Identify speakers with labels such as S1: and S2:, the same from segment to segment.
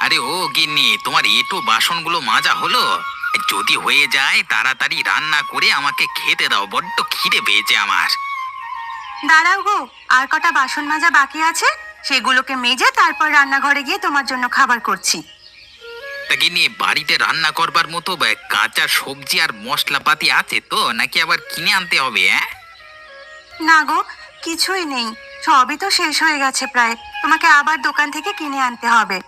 S1: আরে ও গিন্নি, তোমার এঁটো বাসনগুলো মাজা হলো? যদি হয়ে যায় তাড়াতাড়ি রান্না করে আমাকে খেতে দাও, বড্ড খিদে পেয়েছে আমার।
S2: দাঁড়াও গো, আর কটা বাসন মাজা বাকি আছে, সেগুলোকে মেজে তারপর রান্নাঘরে গিয়ে তোমার জন্য খাবার করছি।
S1: তা গিন্নি, বাড়িতে রান্না করবার মতো কাঁচা সবজি আর মশলাপাতি আছে তো, নাকি আবার কিনে আনতে হবে?
S2: না গো, কিছুই নেই, সবই তো শেষ হয়ে গেছে প্রায়, তোমাকে আবার দোকান থেকে কিনে আনতে হবে।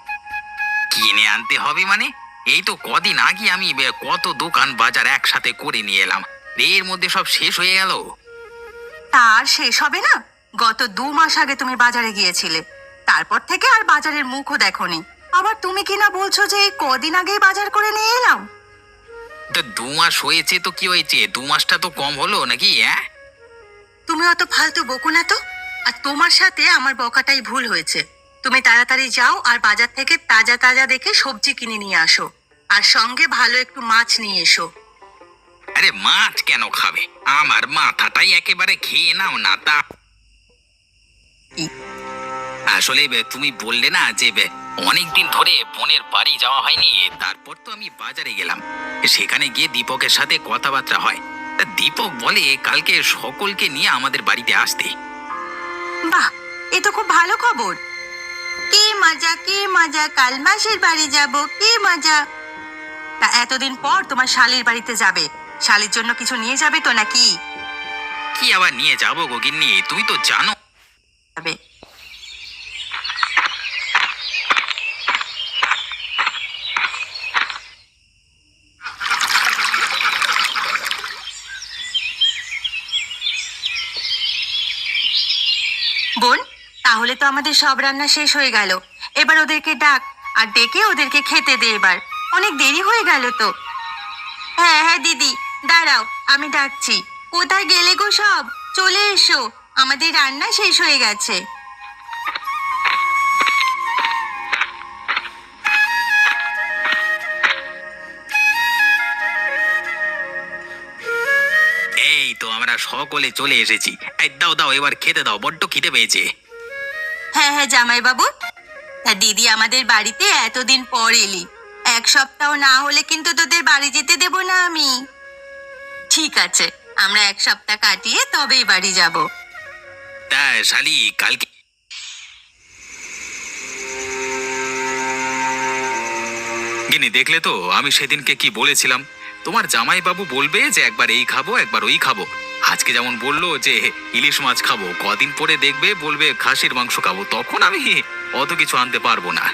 S1: কিনে আনতে হবে মানে? এই তো কদিন আগে আমি কত দোকান বাজার একসাথে করে নিয়ে এলাম, এর মধ্যে সব শেষ হয়ে গেল।
S2: তার শেষ হবে না? গত 2 মাস আগে তুমি বাজারে গিয়েছিলে, তারপর থেকে আর বাজারের মুখও দেখোনি। আবার তুমি কিনা বলছো যে এই কদিন আগেই বাজার করে নিয়ে এলাম।
S1: তা 2 মাস হয়েছে তো কি হয়েছে, 2 মাসটা তো কম হলো নাকি?
S2: তুমি অত ফালতু বকো না তো, আর তোমার সাথে আমার বকাটাই ভুল হয়েছে। তুমি তাড়াতাড়ি যাও আর বাজার থেকে তাজা তাজা দেখে সবজি কিনে নিয়ে আসো, আর সঙ্গে ভালো একটু মাছ নিয়ে এসো।
S1: আরে মাছ কেন খাবে? আমার মাথাটাই একেবারে খেয়ে নাও না তা।
S2: কি?
S1: আসলে তুমি বললে না যে অনেকদিন ধরে বোনের বাড়ি যাওয়া হয়নি, তারপর তো আমি বাজারে গেলাম। সেখানে গিয়ে দীপকের সাথে কথাবার্তা হয়। তা দীপক বলে কালকে সকলকে নিয়ে আমাদের বাড়িতে আসতে।
S2: বাহ, এ তো খুব ভালো খবর। কি মজা কি মজা, কাল মাসির বাড়ি যাব, কি মজা। তা এতদিন পর তোমার শালির বাড়িতে যাবে, শালির জন্য কিছু নিয়ে যাবে তো নাকি?
S1: কি আবার নিয়ে যাবো গো গিন্নি, তুমি তো জানো।
S2: যাবে। বোন, তাহলে তো আমাদের সব রান্না শেষ হয়ে গেল। এবার ওদেরকে ডাক, আর ডেকে ওদেরকে খেতে দে। এবার অনেক দেরি হয়ে গেল তো। হ্যাঁ হ্যাঁ দিদি, দাঁড়াও, আমি ডাকছি। কোথায় গেলে গো সব? চলে এসো, আমাদের রান্না শেষ হয়ে গেছে।
S1: এই তো আমরা সকলে চলে এসেছি। এই দাও দাও, এবার খেতে দাও, বড্ড খিদে পেয়েছে।
S2: হ্যাঁ হ্যাঁ জামাই বাবু, তা দিদি আমাদের বাড়িতে এতদিন পর এলি, 1 সপ্তাহ না হলে কিন্তু তোদের বাড়ি যেতে দেব না আমি। ঠিক আছে, আমরা 1 সপ্তাহ কাটিয়ে তবেই বাড়ি যাব।
S1: তা শালি, কালকে গিনি দেখলে তো আমি সেদিনকে কি বলেছিলাম? তোমার জামাইবাবু বলবে যে একবার এই খাবো একবার ওই খাবো। আজকে যেমন বললো যে ইলিশ মাছ খাবো, কদিন পরে দেখবে বলবে খাসির মাংস খাবো, তখন আমি অত কিছু আনতে পারবো না।